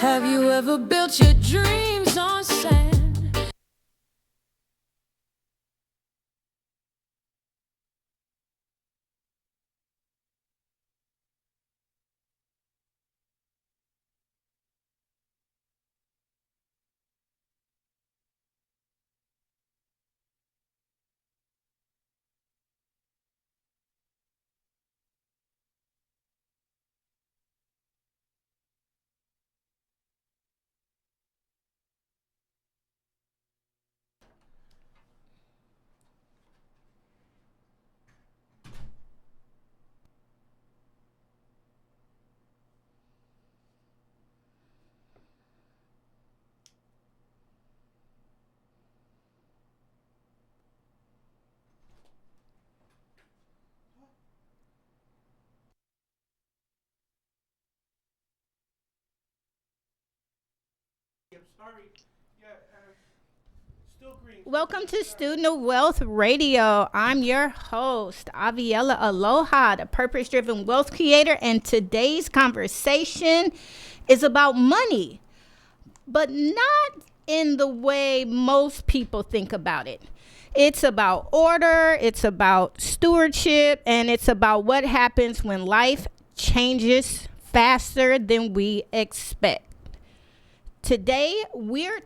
Have you ever built your dreams on sand? Welcome to Student of Wealth Radio. I'm your host, Aviella Aloha, the purpose-driven wealth creator, and today's conversation is about money, but not in the way most people think about it. It's about order, it's about stewardship, and it's about what happens when life changes faster than we expect. Today, we're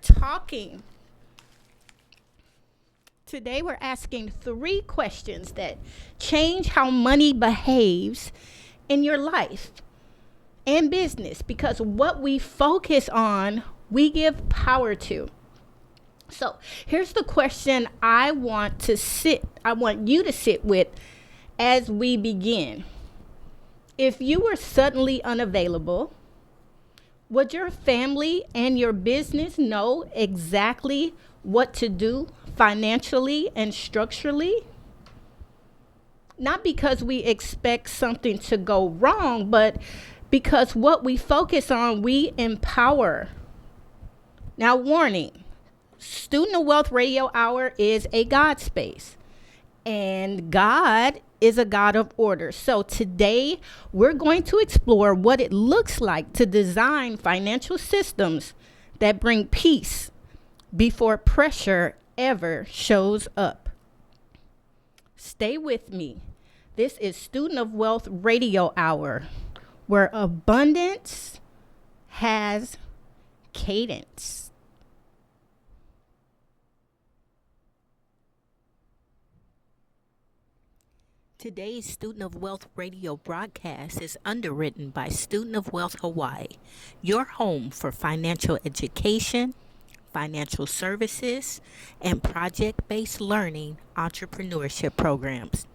asking 3 questions that change how money behaves in your life and business, because what we focus on, we give power to. So here's the question I want you to sit with as we begin. If you were suddenly unavailable, would your family and your business know exactly what to do financially and structurally? Not because we expect something to go wrong, but because what we focus on, we empower. Now, warning, Student of Wealth Radio Hour is a God space, and God is a God of order. So today, we're going to explore what it looks like to design financial systems that bring peace before pressure ever shows up. Stay with me. This is Student of Wealth Radio Hour, where abundance has cadence. Today's Student of Wealth radio broadcast is underwritten by Student of Wealth Hawaii, your home for financial education, financial services, and project-based learning entrepreneurship programs.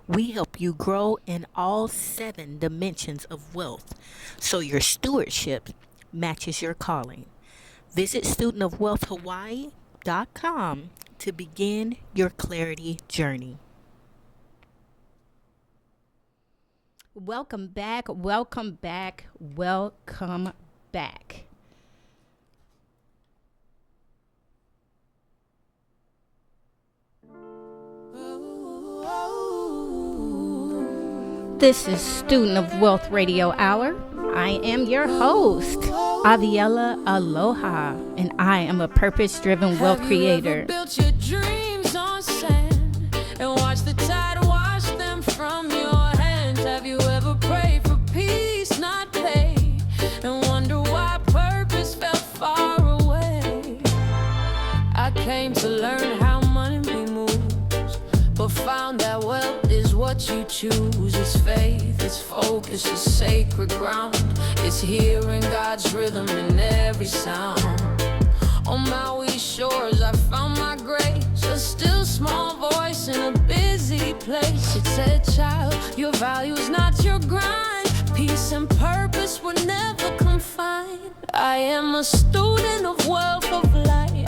We help you grow in all 7 dimensions of wealth, so your stewardship matches your calling. Visit studentofwealthhawaii.com to begin your clarity journey. Welcome back, welcome back, welcome back. This is Student of Wealth Radio Hour. I am your host, Aviella Aloha, and I am a purpose-driven wealth creator. Have you ever built your dreams on sand and watched the tide wash them from your hands? Have you ever prayed for peace, not pain, and wonder why purpose felt far away? I came to learn how money moves, but found that wealth is what you choose. It's faith, it's focus, it's sacred ground. It's hearing God's rhythm in every sound. On Maui shores I found my grace, a still small voice in a busy place. It said, child, your value's not your grind. Peace and purpose were never confined. I am a student of wealth of light,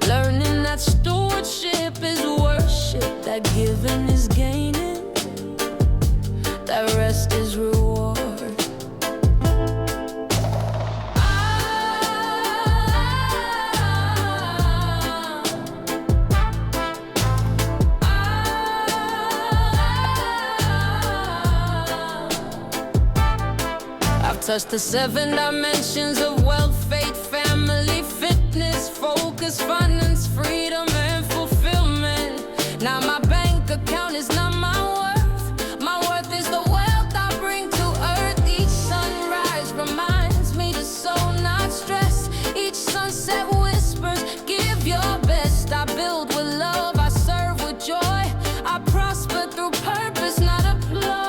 learning that stewardship is worship, that giving is gaining, that rest is reward. I've touched the 7 dimensions of wealth faith, family, fitness, focus, finance, freedom, and fulfillment. Now my bank account is not my worth. My worth is the wealth I bring to earth. Each sunrise reminds me to sow, not stress. Each sunset whispers, give your best. I build with love, I serve with joy. I prosper through purpose, not applause.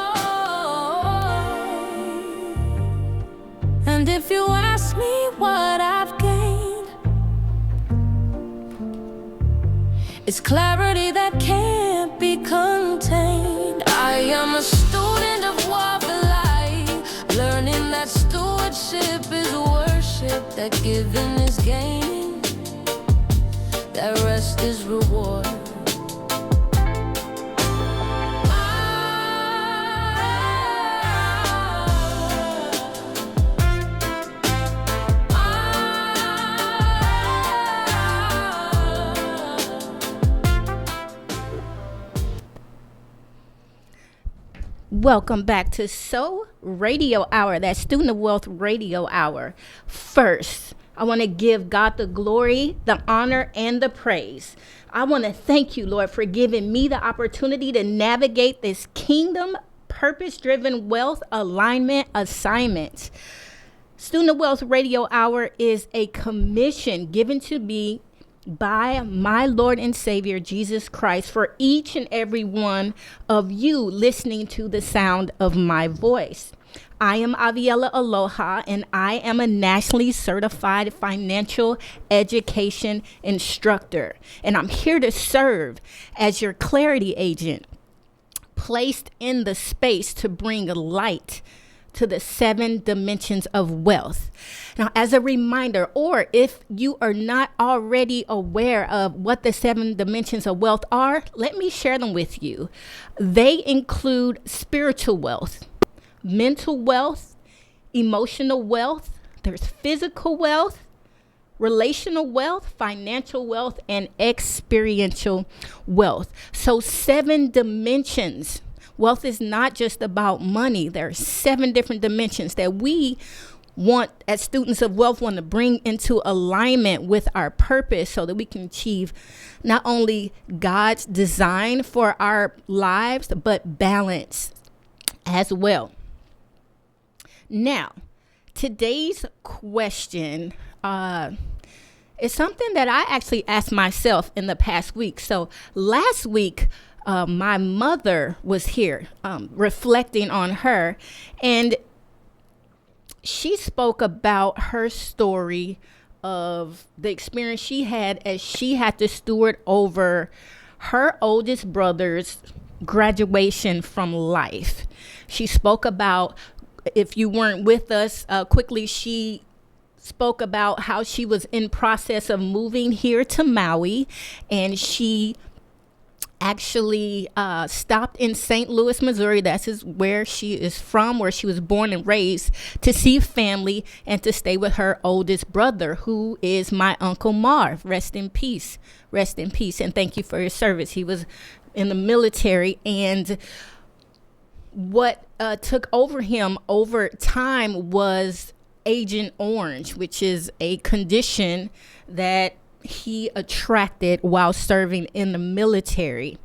And if you ask me what I've gained, it's clarity that can't be contained. I am a student of what we like, learning that stewardship is worship, that giving is gaining, that rest is reward. Welcome back to Radio Hour, that Student of Wealth Radio Hour. First, I want to give God the glory, the honor, and the praise. I want to thank you, Lord, for giving me the opportunity to navigate this kingdom purpose-driven wealth alignment assignment. Student of Wealth Radio Hour is a commission given to me by my Lord and Savior, Jesus Christ, for each and every one of you listening to the sound of my voice. I am Aviela Aloha, and I am a nationally certified financial education instructor, and I'm here to serve as your clarity agent, placed in the space to bring light to the 7 dimensions of wealth. Now, as a reminder, or if you are not already aware of what the 7 dimensions of wealth are, let me share them with you. They include spiritual wealth, mental wealth, emotional wealth, there's physical wealth, relational wealth, financial wealth, and experiential wealth. So 7 dimensions. Wealth is not just about money. There are 7 different dimensions that we want, as students of wealth, want to bring into alignment with our purpose so that we can achieve not only God's design for our lives, but balance as well. Now, today's question is something that I actually asked myself in the past week. So last week, my mother was here reflecting on her, and she spoke about her story of the experience she had as she had to steward over her oldest brother's graduation from life. She spoke about, if you weren't with us, quickly, she spoke about how she was in process of moving here to Maui, and she actually stopped in St. Louis, Missouri. That's where she is from, where she was born and raised, to see family and to stay with her oldest brother, who is my Uncle Marv. Rest in peace. Rest in peace. And thank you for your service. He was in the military, and what took over him over time was Agent Orange, which is a condition that he attracted while serving in the military.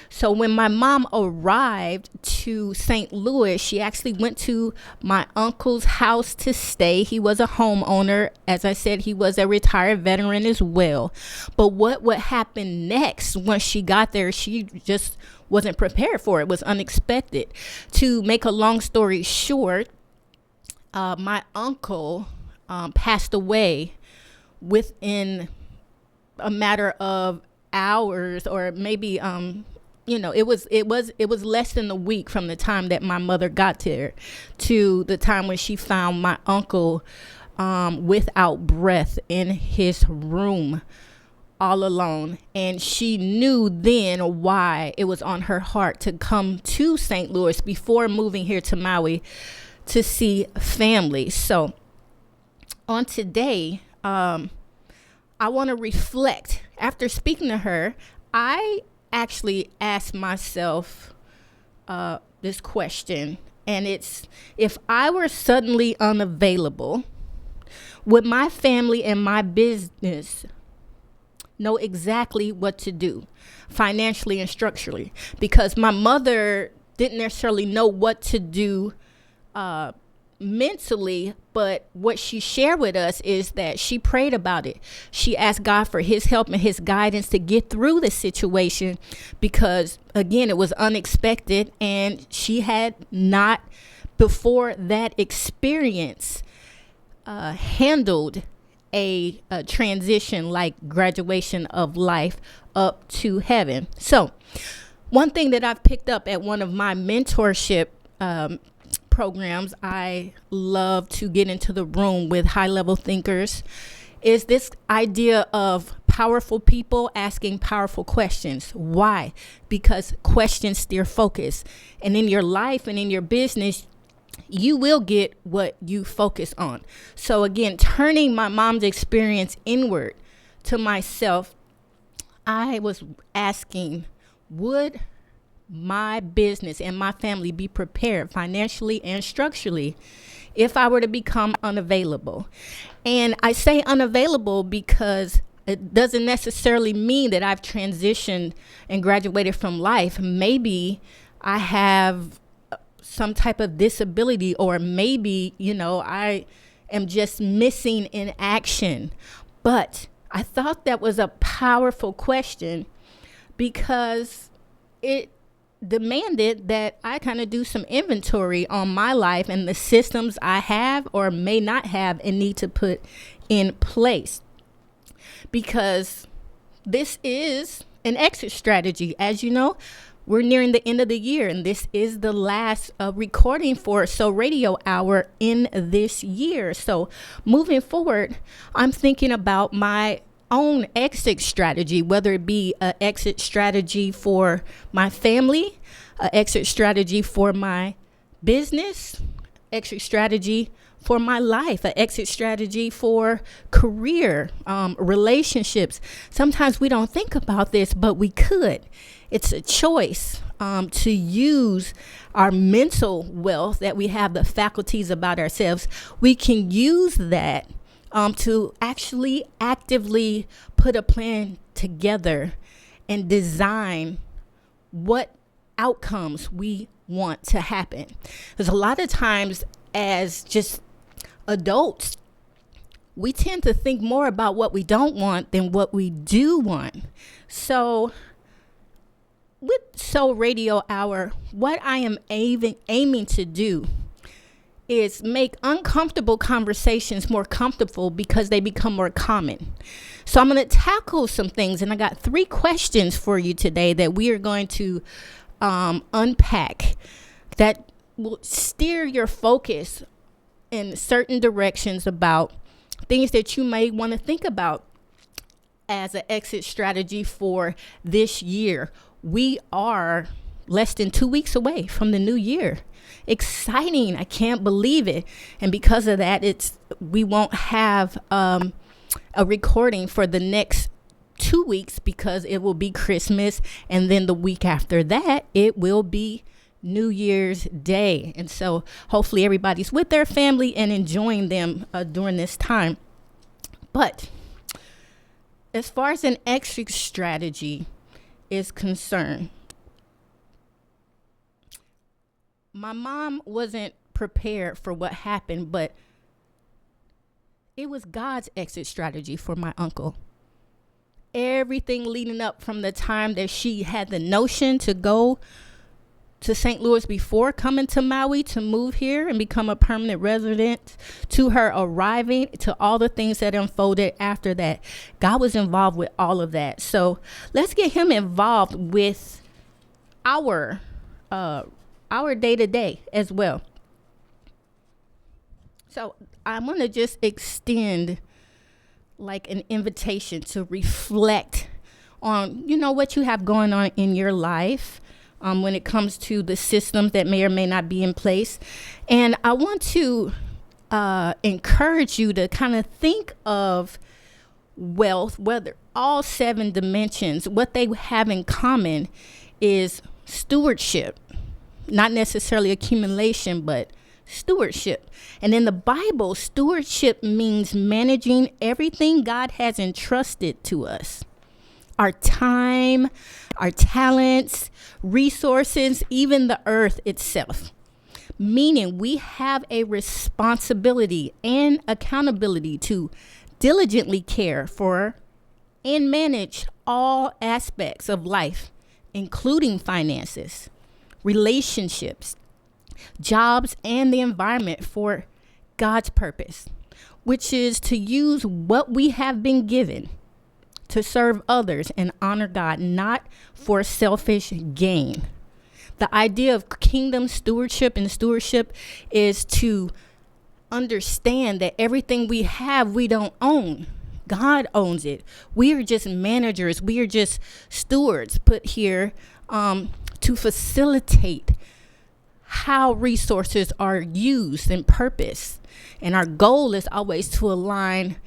So when my mom arrived to St. Louis, she actually went to my uncle's house to stay. He was a homeowner. As I said, he was a retired veteran as well. But what would happen next once she got there, she just wasn't prepared for. It was unexpected. To make a long story short, my uncle passed away within a matter of hours, or maybe it was less than a week from the time that my mother got there to the time when she found my uncle without breath in his room, all alone. And she knew then why it was on her heart to come to St. Louis before moving here to Maui to see family. So on today, I want to reflect. After speaking to her, I actually asked myself this question, and it's, if I were suddenly unavailable, Would my family and my business know exactly what to do financially and structurally? Because my mother didn't necessarily know what to do mentally, but what she shared with us is that she prayed about it. She asked God for his help and his guidance to get through the situation, because again, it was unexpected, and she had not before that experience handled a transition like graduation of life up to heaven. So one thing that I've picked up at one of my mentorship programs, I love to get into the room with high level thinkers, is this idea of powerful people asking powerful questions. Why? Because questions steer focus. And in your life and in your business, you will get what you focus on. So again, turning my mom's experience inward to myself, I was asking, would my business and my family be prepared financially and structurally if I were to become unavailable? And I say unavailable because it doesn't necessarily mean that I've transitioned and graduated from life. Maybe I have some type of disability, or maybe, I am just missing in action. But I thought that was a powerful question because it demanded that I kind of do some inventory on my life and the systems I have or may not have and need to put in place. Because this is an exit strategy. As you know, we're nearing the end of the year, and this is the last recording for So Radio Hour in this year. So moving forward, I'm thinking about my own exit strategy, whether it be an exit strategy for my family, an exit strategy for my business, exit strategy for my life, an exit strategy for career, relationships. Sometimes we don't think about this, but we could. It's a choice to use our mental wealth that we have, the faculties about ourselves. We can use that to actually actively put a plan together and design what outcomes we want to happen. Because a lot of times as just adults, we tend to think more about what we don't want than what we do want. So with So Radio Hour, what I am aiming to do is make uncomfortable conversations more comfortable because they become more common. So I'm going to tackle some things, and I got 3 questions for you today that we are going to unpack that will steer your focus in certain directions about things that you may want to think about as an exit strategy for this year. We are less than 2 weeks away from the new year. Exciting. I can't believe it. And because of that, we won't have a recording for the next 2 weeks because it will be Christmas. And then the week after that, it will be New Year's Day. And so hopefully everybody's with their family and enjoying them during this time. But as far as an exit strategy is concerned, my mom wasn't prepared for what happened, but it was God's exit strategy for my uncle. Everything leading up from the time that she had the notion to go to St. Louis before coming to Maui to move here and become a permanent resident, to her arriving, to all the things that unfolded after that. God was involved with all of that. So let's get him involved with our day-to-day as well. So I'm going to just extend like an invitation to reflect on, what you have going on in your life when it comes to the systems that may or may not be in place. And I want to encourage you to kind of think of wealth, whether all 7 dimensions, what they have in common is stewardship. Not necessarily accumulation, but stewardship. And in the Bible, stewardship means managing everything God has entrusted to us. Our time, our talents, resources, even the earth itself. Meaning we have a responsibility and accountability to diligently care for and manage all aspects of life, including finances, relationships, jobs, and the environment for God's purpose, which is to use what we have been given to serve others and honor God, not for selfish gain. The idea of kingdom stewardship is to understand that everything we have, we don't own. God owns it. We are just managers. We are just stewards put here to facilitate how resources are used and purpose. And our goal is always to align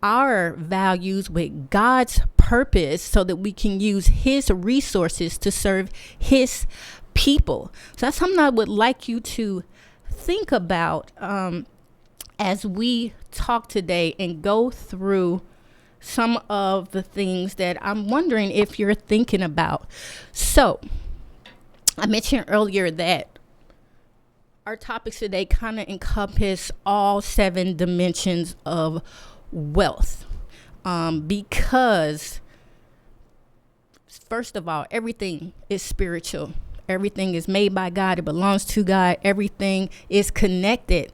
our values with God's purpose so that we can use his resources to serve his people. So that's something I would like you to think about as we talk today and go through some of the things that I'm wondering if you're thinking about. So I mentioned earlier that our topics today kind of encompass all 7 dimensions of wealth, because first of all, everything is spiritual. Everything is made by God. It belongs to God. Everything is connected.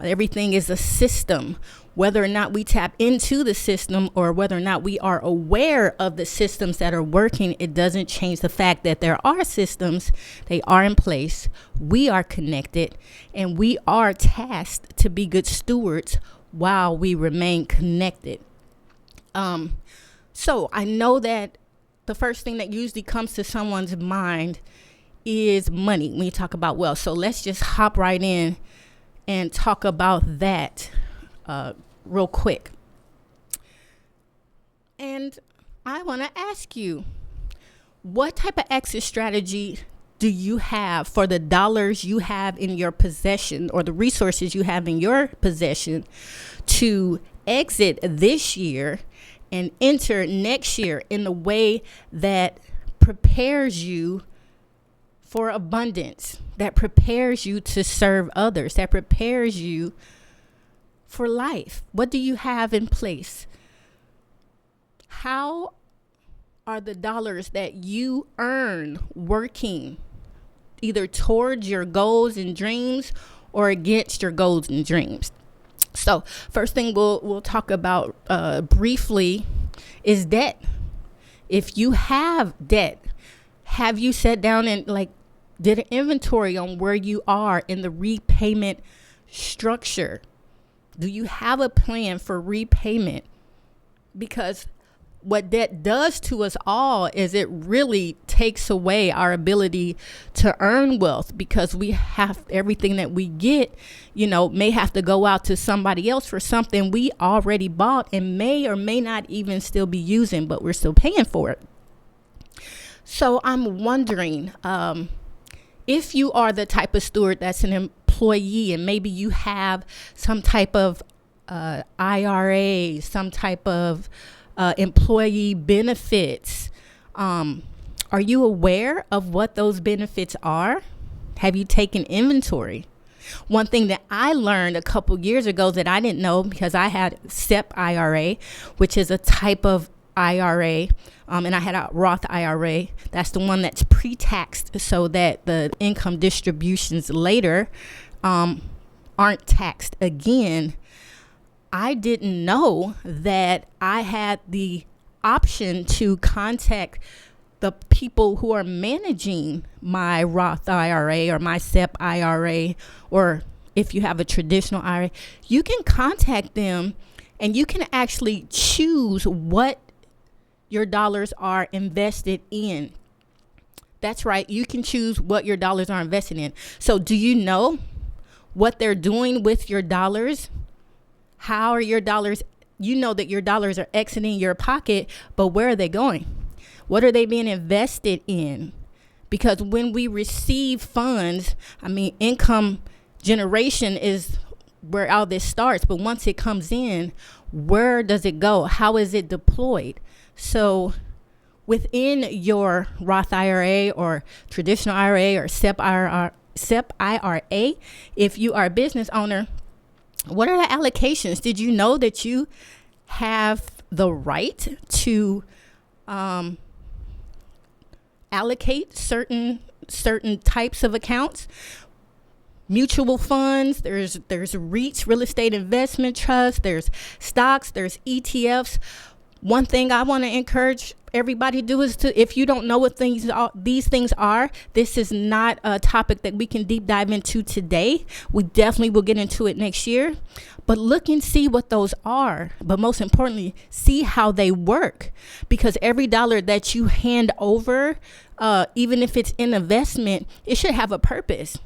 Everything is a system. Whether or not we tap into the system or whether or not we are aware of the systems that are working, it doesn't change the fact that there are systems. They are in place. We are connected, and we are tasked to be good stewards while we remain connected. So I know that the first thing that usually comes to someone's mind is money when you talk about wealth. So let's just hop right in and talk about that real quick. And I want to ask you, what type of exit strategy do you have for the dollars you have in your possession or the resources you have in your possession to exit this year and enter next year in a way that prepares you for abundance, that prepares you to serve others, that prepares you for life? What do you have in place? How are the dollars that you earn working either towards your goals and dreams or against your goals and dreams? So first thing we'll talk about briefly is debt. If you have debt, have you sat down and did an inventory on where you are in the repayment structure? Do you have a plan for repayment? Because what debt does to us all is it really takes away our ability to earn wealth, because we have everything that we get, may have to go out to somebody else for something we already bought and may or may not even still be using, but we're still paying for it. So I'm wondering, if you are the type of steward that's an employee and maybe you have some type of IRA, some type of employee benefits, are you aware of what those benefits are? Have you taken inventory? One thing that I learned a couple years ago that I didn't know, because I had SEP IRA, which is a type of IRA, and I had a Roth IRA. That's the one that's pre-taxed so that the income distributions later aren't taxed again. I didn't know that I had the option to contact the people who are managing my Roth IRA or my SEP IRA, or if you have a traditional IRA, you can contact them and you can actually choose what your dollars are invested in. That's right. You can choose what your dollars are invested in. So do you know what they're doing with your dollars? How are your dollars? You know that your dollars are exiting your pocket, but where are they going? What are they being invested in? Because when we receive funds, income generation is where all this starts. But once it comes in, where does it go? How is it deployed? So within your Roth IRA or traditional IRA or SEP IRA, if you are a business owner, what are the allocations? Did you know that you have the right to allocate certain types of accounts? Mutual funds, there's REITs, real estate investment trusts, there's stocks, there's ETFs. One thing I want to encourage everybody to do is if you don't know what these things are, this is not a topic that we can deep dive into today. We definitely will get into it next year. But look and see what those are. But most importantly, see how they work. Because every dollar that you hand over, even if it's in investment, it should have a purpose.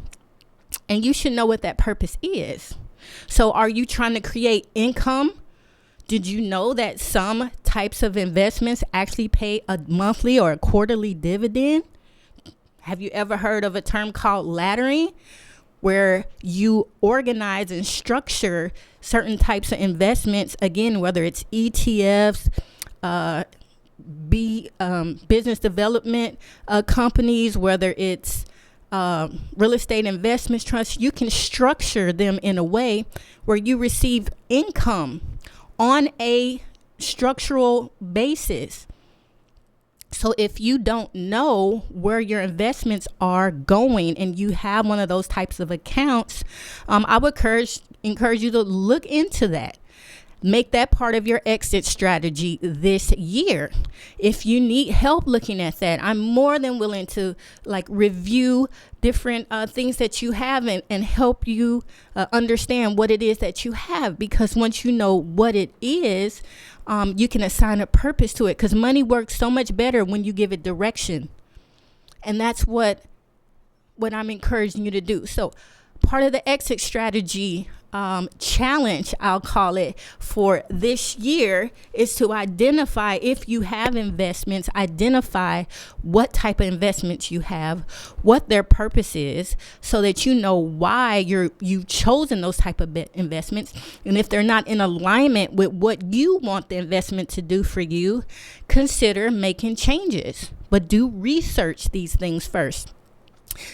And you should know what that purpose is. So are you trying to create income? Did you know that some types of investments actually pay a monthly or a quarterly dividend? Have you ever heard of a term called laddering, where you organize and structure certain types of investments, again, whether it's ETFs, business development companies, whether it's real estate investment trusts, you can structure them in a way where you receive income on a structural basis. So if you don't know where your investments are going and you have one of those types of accounts, I would encourage you to look into that. Make that part of your exit strategy this year. If you need help looking at that, I'm more than willing to review different things that you have and help you understand what it is that you have. Because once you know what it is, you can assign a purpose to it, because money works so much better when you give it direction. And that's what I'm encouraging you to do. So part of the exit strategy challenge, I'll call it, for this year is to identify, if you have investments, identify what type of investments you have, what their purpose is, so that you know why you've chosen those type of investments. And if they're not in alignment with what you want the investment to do for you, consider making changes. But do research these things first.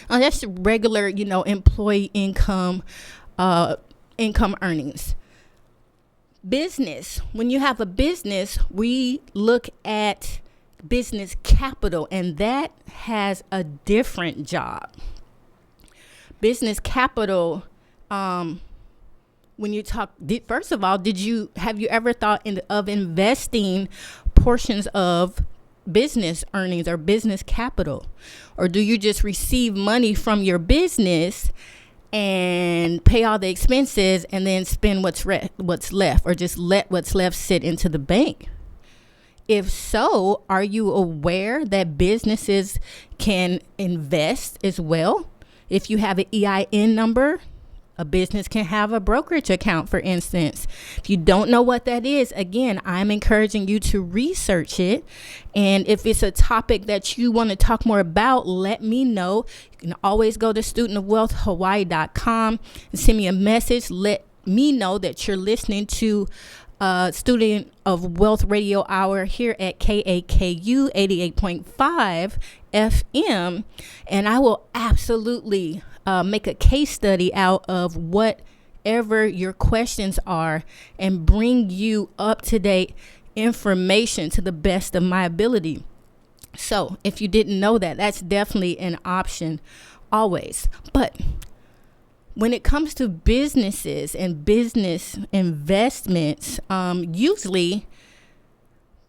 That's regular, employee income earnings. Business. When you have a business, we look at business capital, and that has a different job. Business capital, when you talk, first of all, have you ever thought of investing portions of business earnings or business capital? Or do you just receive money from your business and pay all the expenses and then spend what's left, or just let what's left sit into the bank? If so, are you aware that businesses can invest as well? If you have an EIN number, a business can have a brokerage account, for instance. If you don't know what that is, again, I'm encouraging you to research it. And if it's a topic that you want to talk more about, let me know. You can always go to studentofwealthhawaii.com and send me a message. Let me know that you're listening to Student of Wealth Radio Hour here at KAKU 88.5 FM. And I will absolutely make a case study out of whatever your questions are and bring you up to date information to the best of my ability. So if you didn't know that, that's definitely an option always. But when it comes to businesses and business investments, usually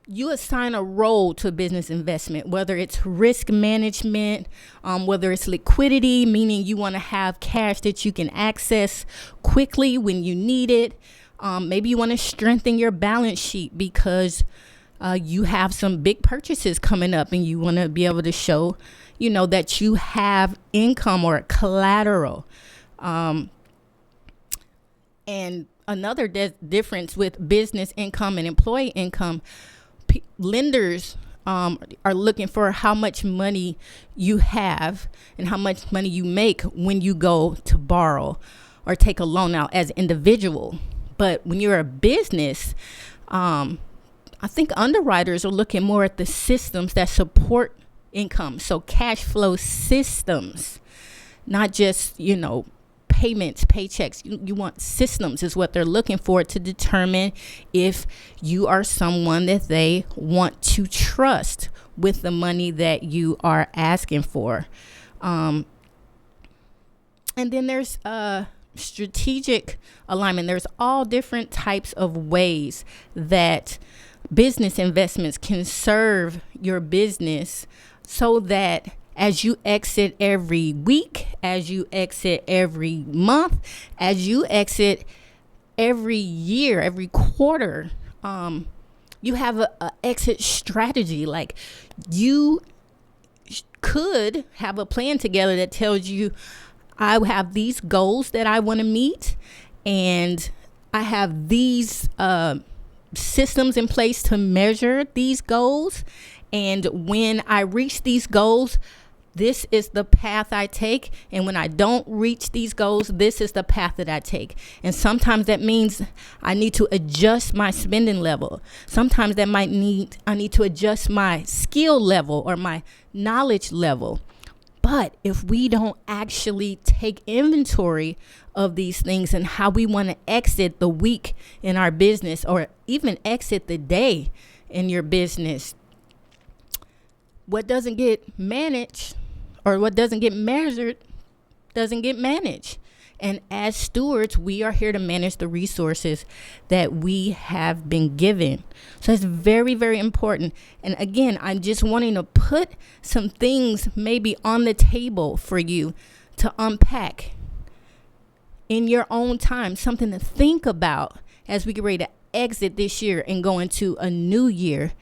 you assign a role to a business investment, whether it's risk management, whether it's liquidity, meaning you want to have cash that you can access quickly when you need it. Maybe you want to strengthen your balance sheet because you have some big purchases coming up and you want to be able to show, that you have income or collateral. And another difference with business income and employee income, lenders are looking for how much money you have and how much money you make when you go to borrow or take a loan out as an individual. But when you're a business, I think underwriters are looking more at the systems that support income. So cash flow systems, not just, payments, paychecks. You want systems is what they're looking for to determine if you are someone that they want to trust with the money that you are asking for. And then there's strategic alignment. There's all different types of ways that business investments can serve your business so that as you exit every week, as you exit every month, as you exit every year, every quarter, you have a exit strategy. Like you could have a plan together that tells you, I have these goals that I want to meet, and I have these systems in place to measure these goals. And when I reach these goals, this is the path I take. And when I don't reach these goals, this is the path that I take. And sometimes that means I need to adjust my spending level. Sometimes that I need to adjust my skill level or my knowledge level. But if we don't actually take inventory of these things and how we want to exit the week in our business, or even exit the day in your business, what doesn't get managed or what doesn't get measured doesn't get managed. And as stewards, we are here to manage the resources that we have been given. So it's very, very important. And again, I'm just wanting to put some things maybe on the table for you to unpack in your own time, something to think about as we get ready to exit this year and go into a new year.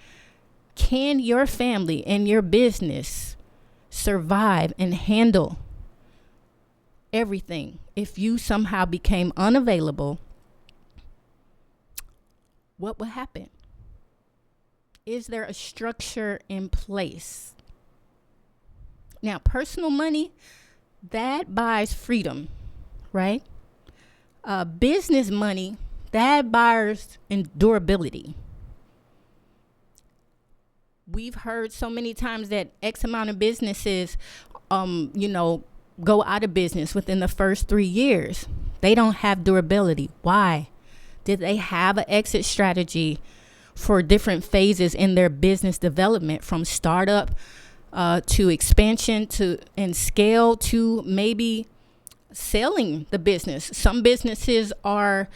Can your family and your business survive and handle everything if you somehow became unavailable? What would happen? Is there a structure in place? Now, personal money, that buys freedom, right? Business money, that buys endurability. We've heard so many times that X amount of businesses, go out of business within the first 3 years. They don't have durability. Why? Did they have an exit strategy for different phases in their business development, from startup to expansion and scale to maybe selling the business? Some businesses are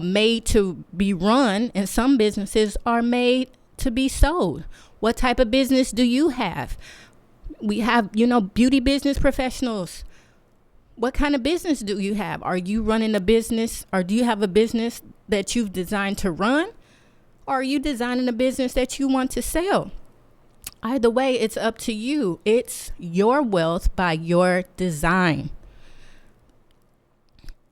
made to be run, and some businesses are made to be sold. What type of business do you have? We have, beauty business professionals. What kind of business do you have? Are you running a business, or do you have a business that you've designed to run? Or are you designing a business that you want to sell? Either way, it's up to you. It's your wealth by your design.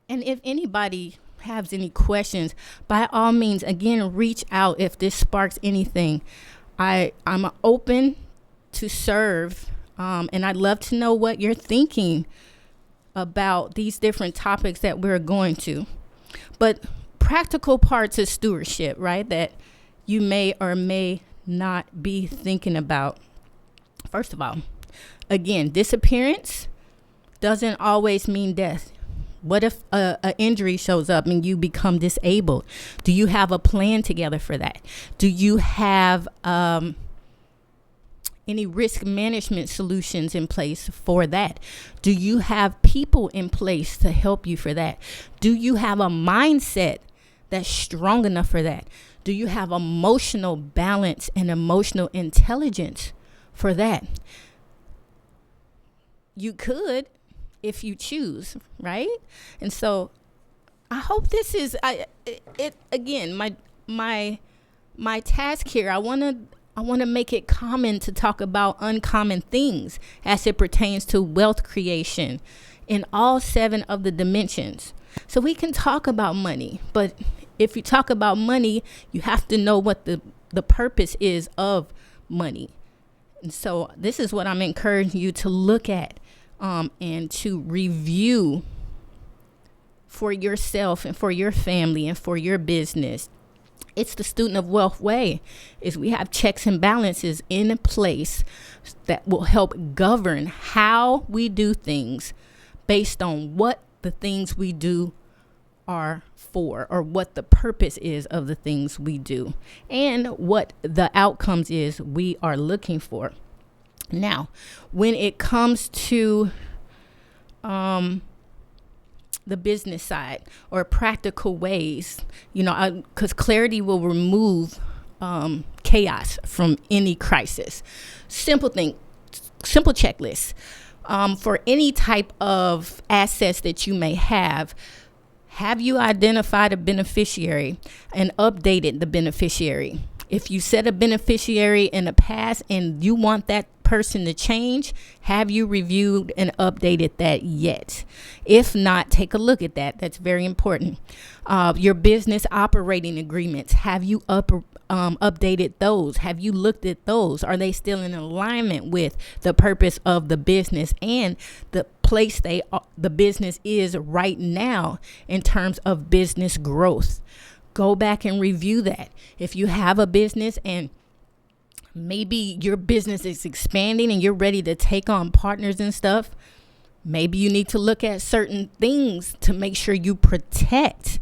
And if anybody has any questions, by all means, again, reach out if this sparks anything. I'm open to serve, and I'd love to know what you're thinking about these different topics that we're going to. But practical parts of stewardship, right, that you may or may not be thinking about. First of all, again, disappearance doesn't always mean death. What if an injury shows up and you become disabled? Do you have a plan together for that? Do you have any risk management solutions in place for that? Do you have people in place to help you for that? Do you have a mindset that's strong enough for that? Do you have emotional balance and emotional intelligence for that? You could, if you choose, right? And so I hope this is again my task here. I want to make it common to talk about uncommon things as it pertains to wealth creation in all 7 of the dimensions. So we can talk about money, but if you talk about money, you have to know what the purpose is of money. And so this is what I'm encouraging you to look at and to review for yourself and for your family and for your business. It's the student of wealth way, is we have checks and balances in place that will help govern how we do things based on what the things we do are for, or what the purpose is of the things we do, and what the outcomes is we are looking for. Now, when it comes to the business side or practical ways, because clarity will remove chaos from any crisis. Simple checklist for any type of assets that you may have. Have you identified a beneficiary and updated the beneficiary? If you set a beneficiary in the past and you want that person to change, have you reviewed and updated that yet? If not, take a look at that. That's very important. Your business operating agreements, have you updated those? Have you looked at those? Are they still in alignment with the purpose of the business and the place the business is right now in terms of business growth? Go back and review that. If you have a business and maybe your business is expanding and you're ready to take on partners and stuff, maybe you need to look at certain things to make sure you protect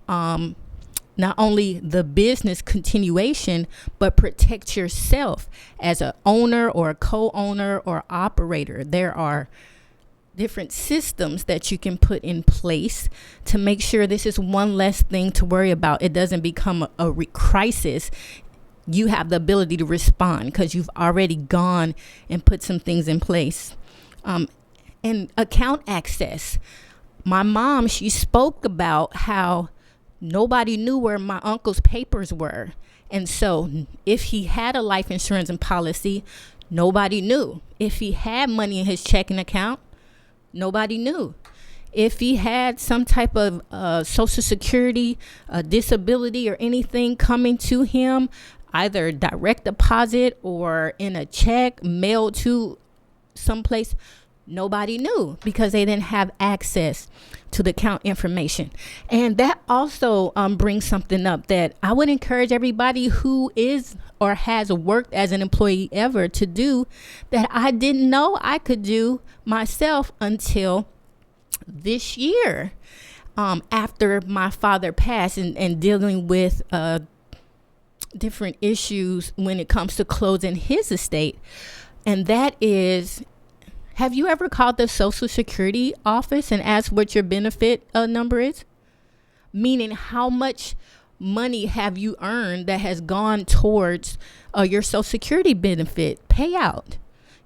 not only the business continuation, but protect yourself as an owner or a co-owner or operator. There are different systems that you can put in place to make sure this is one less thing to worry about. It doesn't become a crisis. You have the ability to respond because you've already gone and put some things in place. And account access. My mom, she spoke about how nobody knew where my uncle's papers were. And so if he had a life insurance and policy, nobody knew. If he had money in his checking account, nobody knew. If he had some type of Social Security, disability, or anything coming to him, either direct deposit or in a check mailed to someplace, nobody knew because they didn't have access to the account information. And that also brings something up that I would encourage everybody who is or has worked as an employee ever to do, that I didn't know I could do myself until this year, after my father passed and dealing with different issues when it comes to closing his estate. And that is, have you ever called the Social Security office and asked what your benefit number is? Meaning, how much money have you earned that has gone towards your Social Security benefit payout?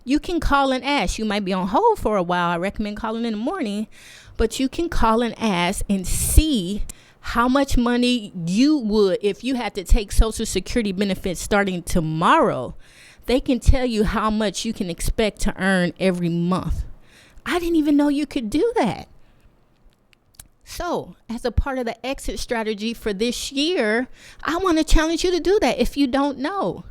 You can call and ask. You might be on hold for a while. I recommend calling in the morning, but you can call and ask and see how much money you would, if you had to take Social Security benefits starting tomorrow. They can tell you how much you can expect to earn every month. I didn't even know you could do that. So, as a part of the exit strategy for this year, I want to challenge you to do that if you don't know.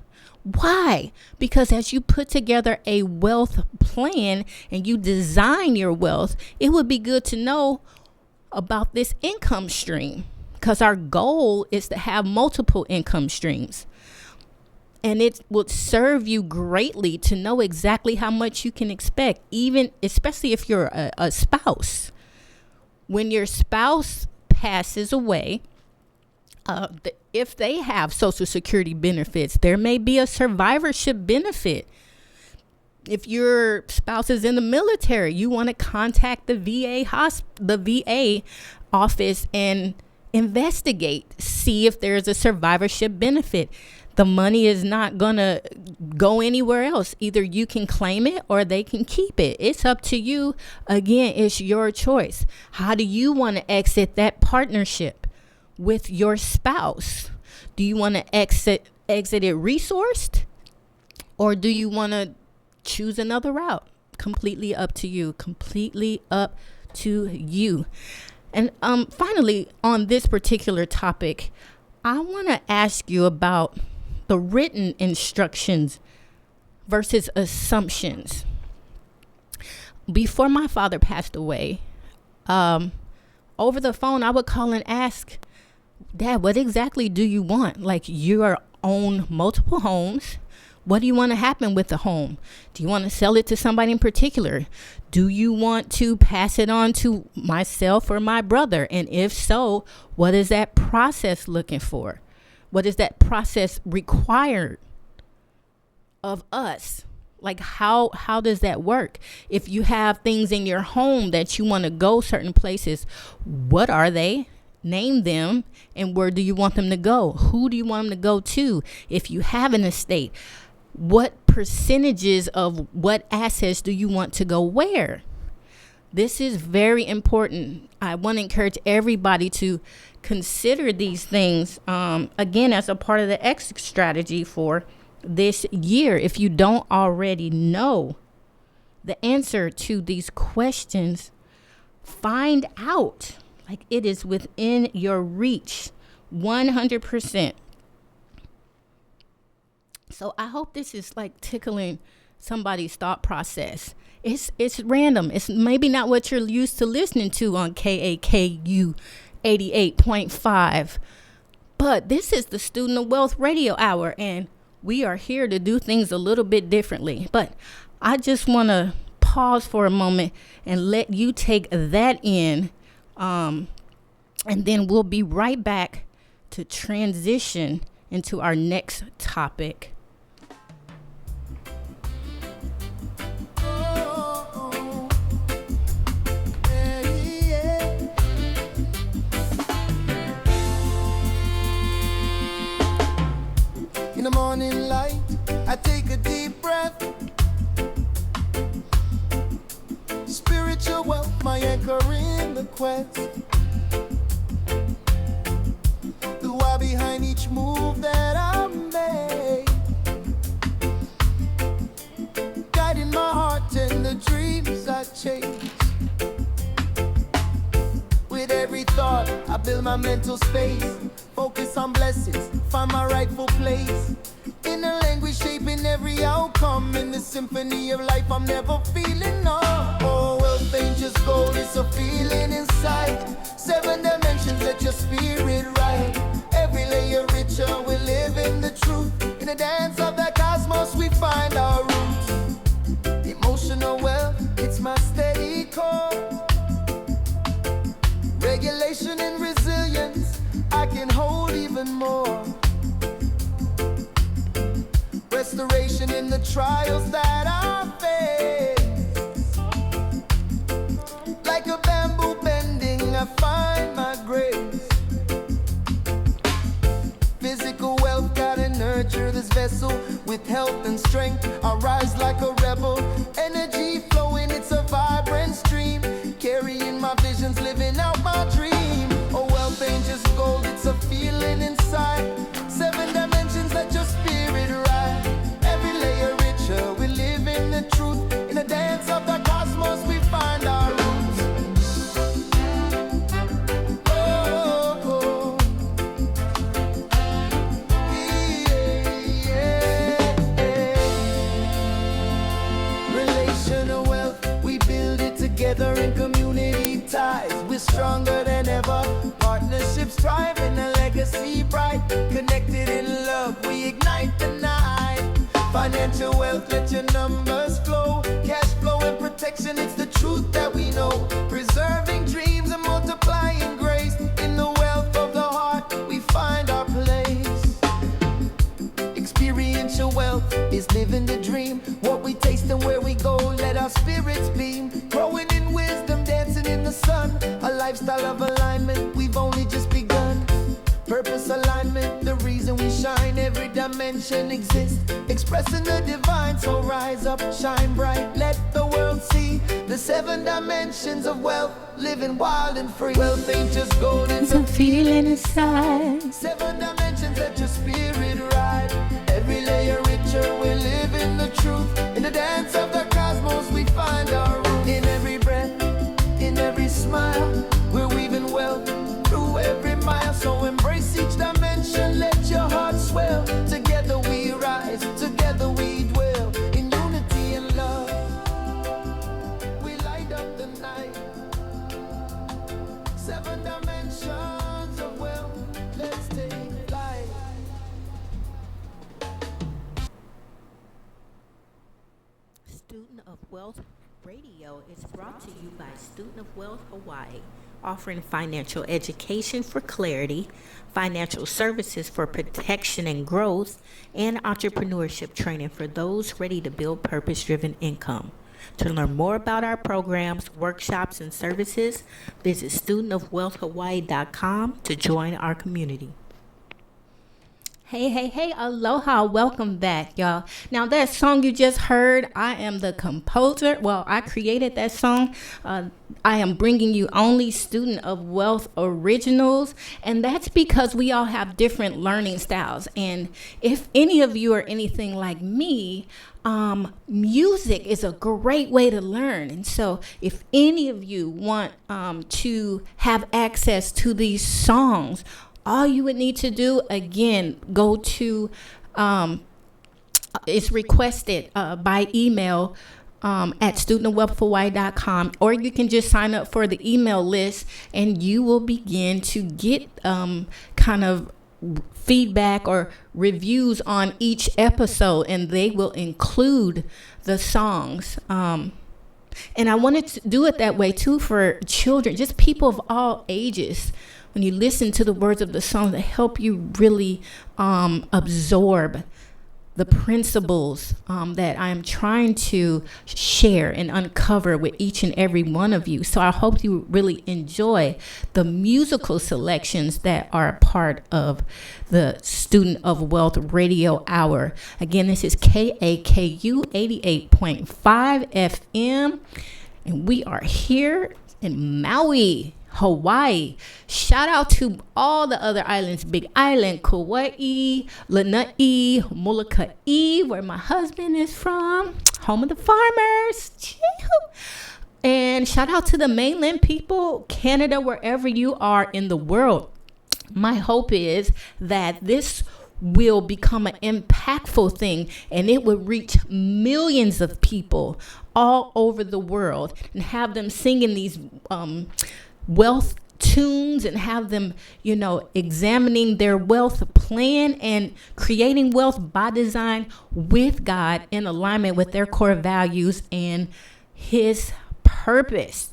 Why? Because as you put together a wealth plan and you design your wealth, it would be good to know about this income stream, because our goal is to have multiple income streams. And it would serve you greatly to know exactly how much you can expect, even especially if you're a spouse. When your spouse passes away, if they have Social Security benefits, there may be a survivorship benefit. If your spouse is in the military, you want to contact the VA office and investigate, see if there's a survivorship benefit. The money is not going to go anywhere else. Either you can claim it or they can keep it. It's up to you. Again, it's your choice. How do you want to exit that partnership with your spouse? Do you want to exit it resourced, or do you want to choose another route? Completely up to you. Completely up to you. And finally, on this particular topic, I want to ask you about the written instructions versus assumptions. Before my father passed away, over the phone, I would call and ask, Dad, what exactly do you want? Like, you own multiple homes. What do you want to happen with the home? Do you want to sell it to somebody in particular? Do you want to pass it on to myself or my brother? And if so, what is that process looking for? What is that process required of us? Like, how does that work? If you have things in your home that you want to go certain places, what are they? Name them, and where do you want them to go? Who do you want them to go to? If you have an estate, what percentages of what assets do you want to go where? This is very important. I want to encourage everybody to consider these things, again, as a part of the exit strategy for this year. If you don't already know the answer to these questions, find out. Like, it is within your reach, 100%. So I hope this is like tickling somebody's thought process. It's random. It's maybe not what you're used to listening to on KAKU 88.5. But this is the Student of Wealth Radio Hour, and we are here to do things a little bit differently. But I just want to pause for a moment and let you take that in. And then we'll be right back to transition into our next topic. In the morning light, I take a deep breath. Spiritual wealth, my anchor in the quest. The why behind each move that I make, guiding my heart and the dreams I chase. With every thought, I build my mental space. Focus on blessings, find my rightful place. In a language shaping every outcome. In the symphony of life, I'm never feeling no. Oh, wealth ain't just gold, it's a feeling inside. 7 dimensions, let your spirit ride. Every layer richer, we live in the truth. In the dance of the cosmos, we find our roots. Emotional wealth, it's my steady core. Regulation and resilience, I can hold even more. Restoration in the trials that I face. Like a bamboo bending, I find my grace. Physical wealth, gotta nurture this vessel. With health and strength, I rise like a rebel. Energy flowing, it's a vibrant stream. Carrying my visions, living out my dream. Oh, wealth ain't just gold, it's a feeling inside. 7 dimensions, let your spirit ride. Every layer richer, we live in the truth. In the dance of the cosmos, we find our roots. Oh, oh. Yeah. Relational wealth, we build it together in community ties. We're stronger than ever. Partnerships thrive and a legacy bright. Connected in love, we ignite the night. Financial wealth, let your numbers flow. Cash flow and protection, it's the truth that we know. Preserving dreams and multiplying grace. In the wealth of the heart, we find our place. Experiential wealth is living the dream. What we taste and where we go, let our spirits beam. Growing in wisdom, dancing in the sun. A lifestyle of alignment, we've only just begun. Purpose alignment, the reason we shine. Every dimension exists, expressing the divine. So rise up, shine bright, let the world see the 7 dimensions of wealth, living wild and free. Wealth ain't just gold, it's a feeling inside. 7 dimensions, let your spirit ride. Every layer richer, we live in the truth. In the dance of the cosmos, we find our root. In every breath, in every smile, we're weaving wealth through every mile. So embrace each dimension, let your heart swell. Together Wealth Radio is brought to you by Student of Wealth Hawaii, offering financial education for clarity, financial services for protection and growth, and entrepreneurship training for those ready to build purpose-driven income. To learn more about our programs, workshops, and services, visit studentofwealthhawaii.com to join our community. Hey, aloha, welcome back, y'all. Now, that song you just heard, I am the composer. Well, I created that song. I am bringing you only Student of Wealth originals, and that's because we all have different learning styles. And if any of you are anything like me, music is a great way to learn. And so if any of you want to have access to these songs, all you would need to do, again, go to, it's requested by email at studentofwealthhawaii.com, or you can just sign up for the email list and you will begin to get kind of feedback or reviews on each episode, and they will include the songs. And I wanted to do it that way too for children, just people of all ages. When you listen to the words of the song, they help you really absorb the principles that I'm trying to share and uncover with each and every one of you. So I hope you really enjoy the musical selections that are a part of the Student of Wealth Radio Hour. Again, this is KAKU 88.5 FM, and we are here in Maui, Hawaii. Shout out to all the other islands: Big Island, Kauai, Lanai, Molokai, where my husband is from, home of the farmers. And shout out to the mainland people, Canada, wherever you are in the world. My hope is that this will become an impactful thing, and it will reach millions of people all over the world, and have them singing these wealth tunes, and have them, examining their wealth plan and creating wealth by design with God in alignment with their core values and His purpose.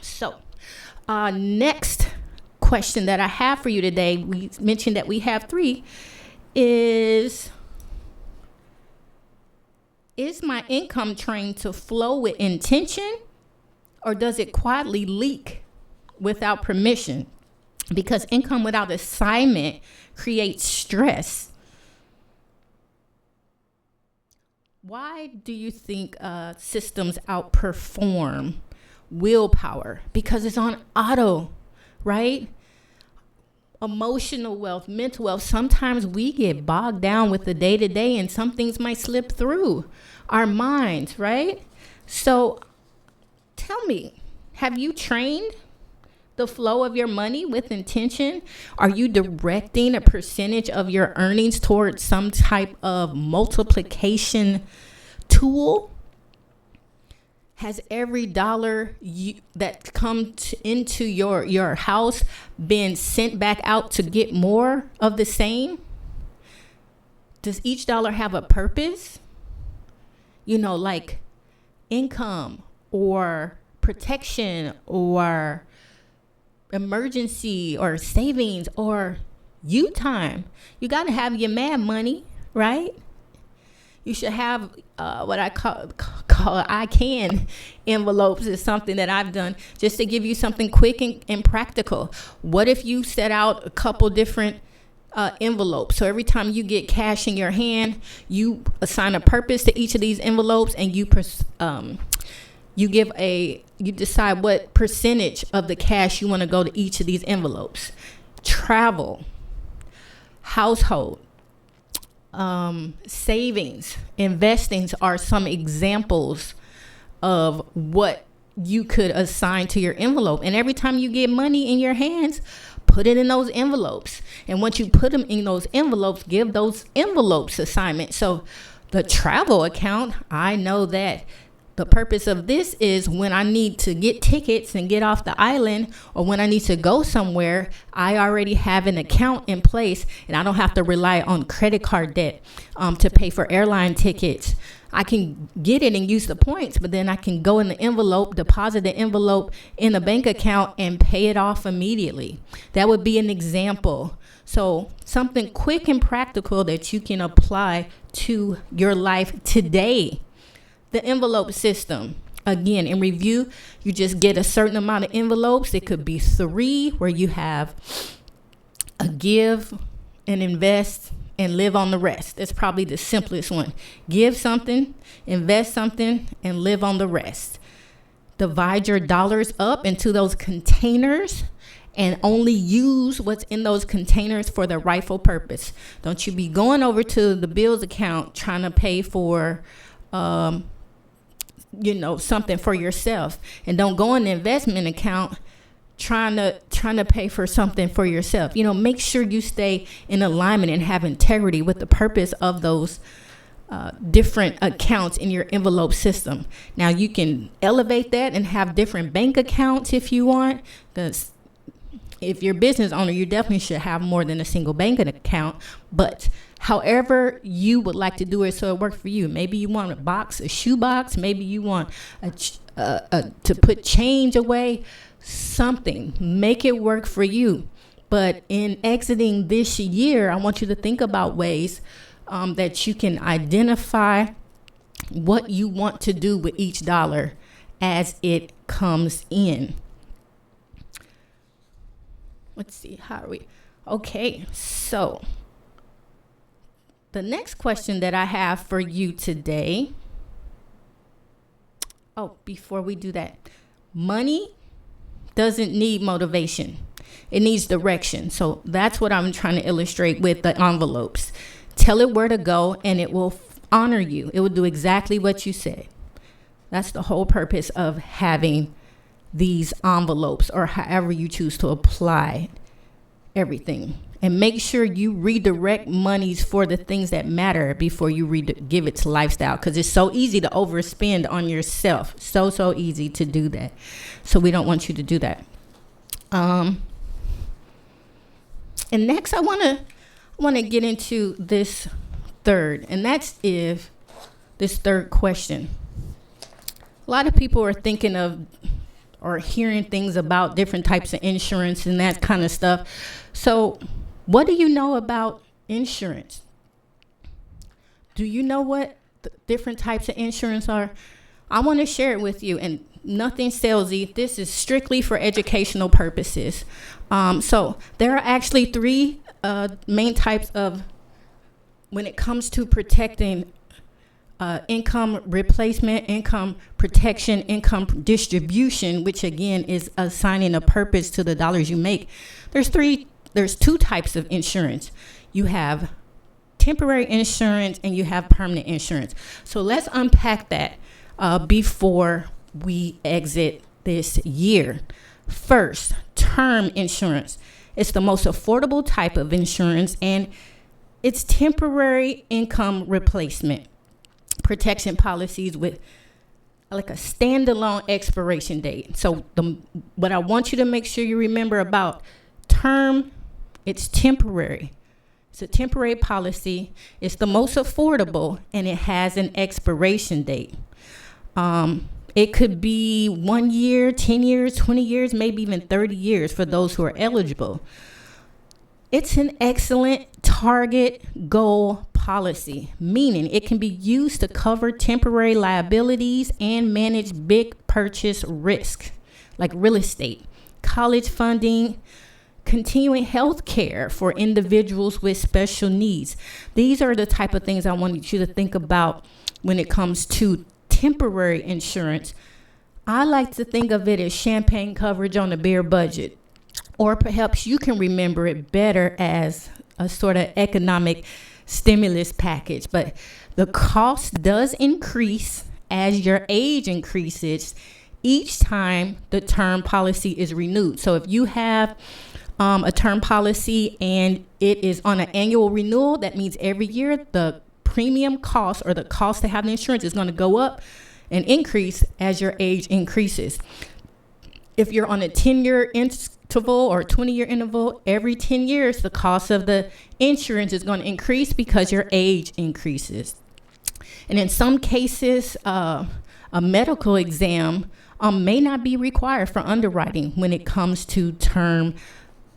So, next question that I have for you today, we mentioned that we have 3, is my income trained to flow with intention, or does it quietly leak without permission? Because income without assignment creates stress. Why do you think systems outperform willpower? Because it's on auto, right? Emotional wealth, mental wealth. Sometimes we get bogged down with the day-to-day, and some things might slip through our minds, right? So tell me, have you trained the flow of your money with intention? Are you directing a percentage of your earnings towards some type of multiplication tool? Has every dollar that comes into your house been sent back out to get more of the same? Does each dollar have a purpose? Like income or protection or emergency or savings or you time. You got to have your mad money, right? You should have what I call I can envelopes. Is something that I've done just to give you something quick and practical. What if you set out a couple different envelopes? So every time you get cash in your hand, you assign a purpose to each of these envelopes, and you decide what percentage of the cash you want to go to each of these envelopes. Travel, household, savings, investings are some examples of what you could assign to your envelope. And every time you get money in your hands, put it in those envelopes. And once you put them in those envelopes, give those envelopes assignment. So the travel account, I know that the purpose of this is when I need to get tickets and get off the island, or when I need to go somewhere, I already have an account in place, and I don't have to rely on credit card debt to pay for airline tickets. I can get it and use the points, but then I can go in the envelope, deposit the envelope in a bank account and pay it off immediately. That would be an example. So something quick and practical that you can apply to your life today. The envelope system. Again, in review, you just get a certain amount of envelopes. It could be 3 where you have a give and invest and live on the rest. That's probably the simplest one. Give something, invest something, and live on the rest. Divide your dollars up into those containers and only use what's in those containers for the rightful purpose. Don't you be going over to the bills account trying to pay for something for yourself, and don't go in the investment account trying to pay for something for yourself. Make sure you stay in alignment and have integrity with the purpose of those different accounts in your envelope system. Now you can elevate that and have different bank accounts if you want, because if you're a business owner, you definitely should have more than a single bank account. But however you would like to do it so it works for you. Maybe you want a shoe box. Maybe you want to put change away. Something. Make it work for you. But in exiting this year, I want you to think about ways that you can identify what you want to do with each dollar as it comes in. Let's see, how are we? Okay, so the next question that I have for you today. Oh, before we do that, money doesn't need motivation. It needs direction. So that's what I'm trying to illustrate with the envelopes. Tell it where to go and it will honor you. It will do exactly what you said. That's the whole purpose of having these envelopes, or however you choose to apply everything. And make sure you redirect monies for the things that matter before you give it to lifestyle, because it's so easy to overspend on yourself. So easy to do that. So we don't want you to do that. And next I want to get into this third, and that's this third question. A lot of people are thinking of or hearing things about different types of insurance and that kind of stuff. So what do you know about insurance? Do you know what the different types of insurance are? I want to share it with you, and nothing salesy. This is strictly for educational purposes. So there are actually 3 main types of, when it comes to protecting income replacement, income protection, income distribution, which again is assigning a purpose to the dollars you make. There's 2 types of insurance. You have temporary insurance and you have permanent insurance. So let's unpack that before we exit this year. First, term insurance. It's the most affordable type of insurance, and it's temporary income replacement protection policies with like a standalone expiration date. So what I want you to make sure you remember about term, it's temporary. It's a temporary policy. It's the most affordable, and it has an expiration date. It could be 1 year, 10 years, 20 years, maybe even 30 years for those who are eligible. It's an excellent target goal policy, meaning it can be used to cover temporary liabilities and manage big purchase risk, like real estate, college funding, continuing health care for individuals with special needs. These are the type of things I want you to think about when it comes to temporary insurance. I like to think of it as champagne coverage on a beer budget, or perhaps you can remember it better as a sort of economic stimulus package. But the cost does increase as your age increases each time the term policy is renewed. So if you have a term policy and it is on an annual renewal, that means every year the premium cost, or the cost to have the insurance, is going to go up and increase as your age increases. If you're on a 10-year interval or 20-year interval, every 10 years the cost of the insurance is going to increase because your age increases. And in some cases, a medical exam may not be required for underwriting when it comes to term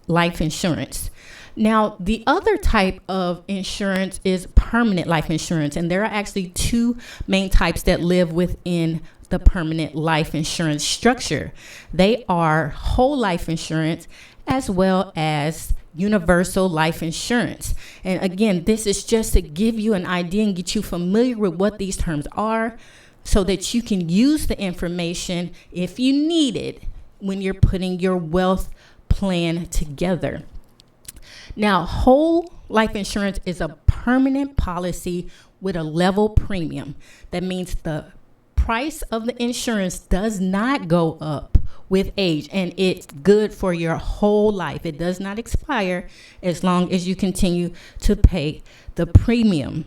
life insurance. Now, the other type of insurance is permanent life insurance, and there are actually two main types that live within the permanent life insurance structure. They are whole life insurance as well as universal life insurance. And again, this is just to give you an idea and get you familiar with what these terms are so that you can use the information if you need it when you're putting your wealth plan together. Now, whole life insurance is a permanent policy with a level premium. That means the price of the insurance does not go up with age, and it's good for your whole life. It does not expire as long as you continue to pay the premium.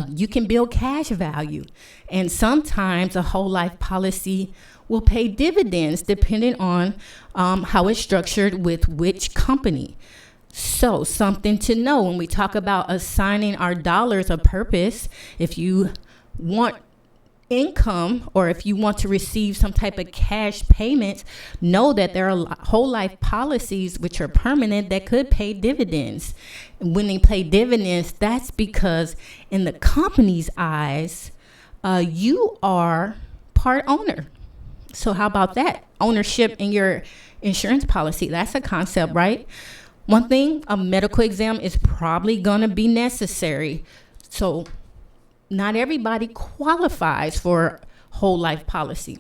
You can build cash value, and sometimes a whole life policy will pay dividends depending on how it's structured with which company. So something to know when we talk about assigning our dollars a purpose, if you want income or if you want to receive some type of cash payments, know that there are whole life policies which are permanent that could pay dividends. And when they pay dividends, that's because in the company's eyes, you are part owner. So how about that? Ownership in your insurance policy. That's a concept, right? One thing, a medical exam is probably going to be necessary. So not everybody qualifies for whole life policy.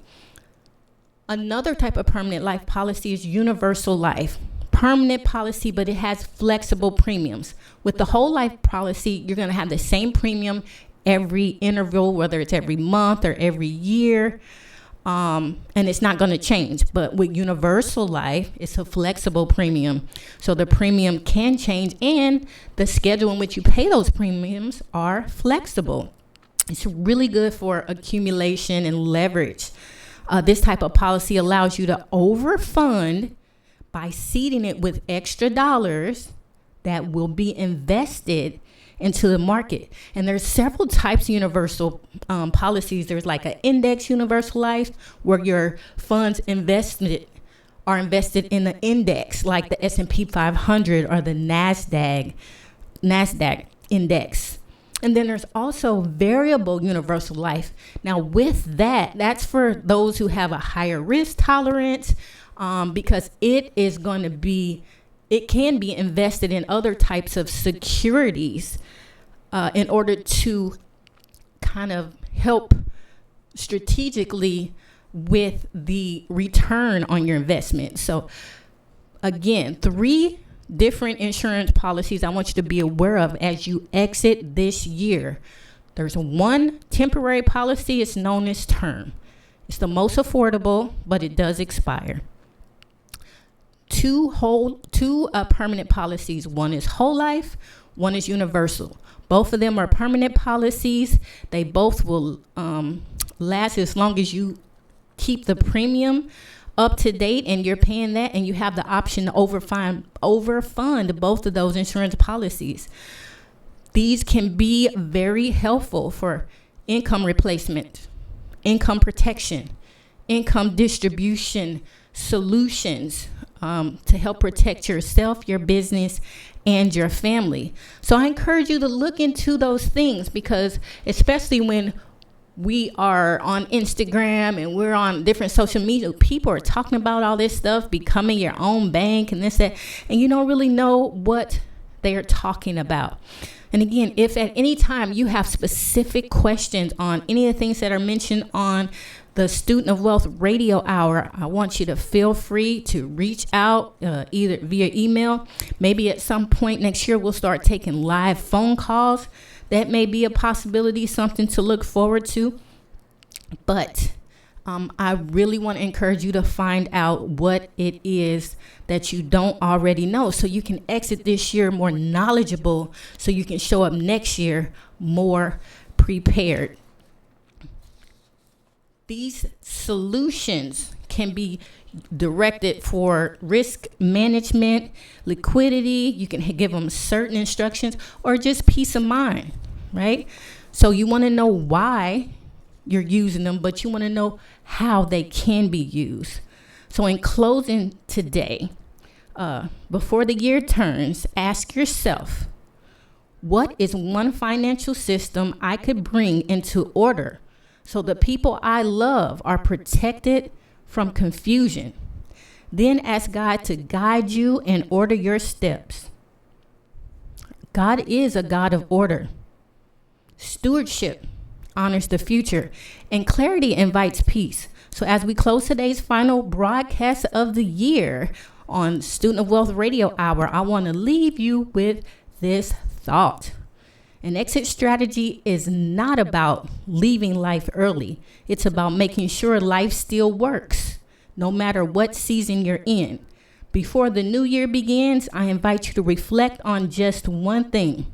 Another type of permanent life policy is universal life. Permanent policy, but it has flexible premiums. With the whole life policy, you're going to have the same premium every interval, whether it's every month or every year. And it's not going to change. But with universal life, it's a flexible premium. So the premium can change, and the schedule in which you pay those premiums are flexible. It's really good for accumulation and leverage. This type of policy allows you to overfund by seeding it with extra dollars that will be invested into the market. And there's several types of universal policies. There's like an index universal life where your funds are invested in the index, like the S&P 500 or the NASDAQ index. And then there's also variable universal life. Now with that, that's for those who have a higher risk tolerance, because it can be invested in other types of securities in order to kind of help strategically with the return on your investment. So again, 3 different insurance policies I want you to be aware of as you exit this year. There's one temporary policy. It's known as term. It's the most affordable, but it does expire. Two permanent policies. One is whole life, one is universal. Both of them are permanent policies. They both will last as long as you keep the premium up to date and you're paying that, and you have the option to overfund both of those insurance policies. These can be very helpful for income replacement, income protection, income distribution solutions, to help protect yourself, your business, and your family. So I encourage you to look into those things, because especially when we are on Instagram and we're on different social media, people are talking about all this stuff, becoming your own bank and this, that, and you don't really know what they are talking about. And again, if at any time you have specific questions on any of the things that are mentioned on the Student of Wealth Radio Hour, I want you to feel free to reach out either via email. Maybe at some point next year, we'll start taking live phone calls. That may be a possibility, something to look forward to. But I really want to encourage you to find out what it is that you don't already know, so you can exit this year more knowledgeable, so you can show up next year more prepared. These solutions can be directed for risk management, liquidity. You can give them certain instructions, or just peace of mind, right? So you want to know why you're using them, but you want to know how they can be used. So in closing today, before the year turns, ask yourself, what is one financial system I could bring into order so the people I love are protected from confusion? Then ask God to guide you and order your steps. God is a God of order. Stewardship honors the future, and clarity invites peace. So as we close today's final broadcast of the year on Student of Wealth Radio Hour, I want to leave you with this thought. An exit strategy is not about leaving life early. It's about making sure life still works, no matter what season you're in. Before the new year begins, I invite you to reflect on just one thing.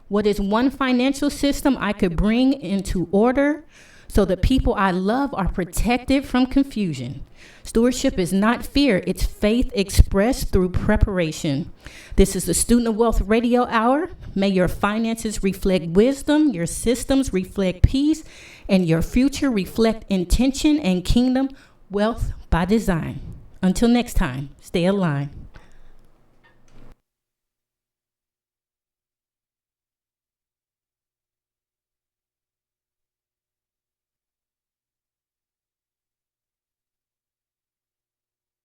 What is one financial system I could bring into order so the people I love are protected from confusion? Stewardship is not fear, it's faith expressed through preparation. This is the Student of Wealth Radio Hour. May your finances reflect wisdom, your systems reflect peace, and your future reflect intention and kingdom wealth by design. Until next time, stay aligned.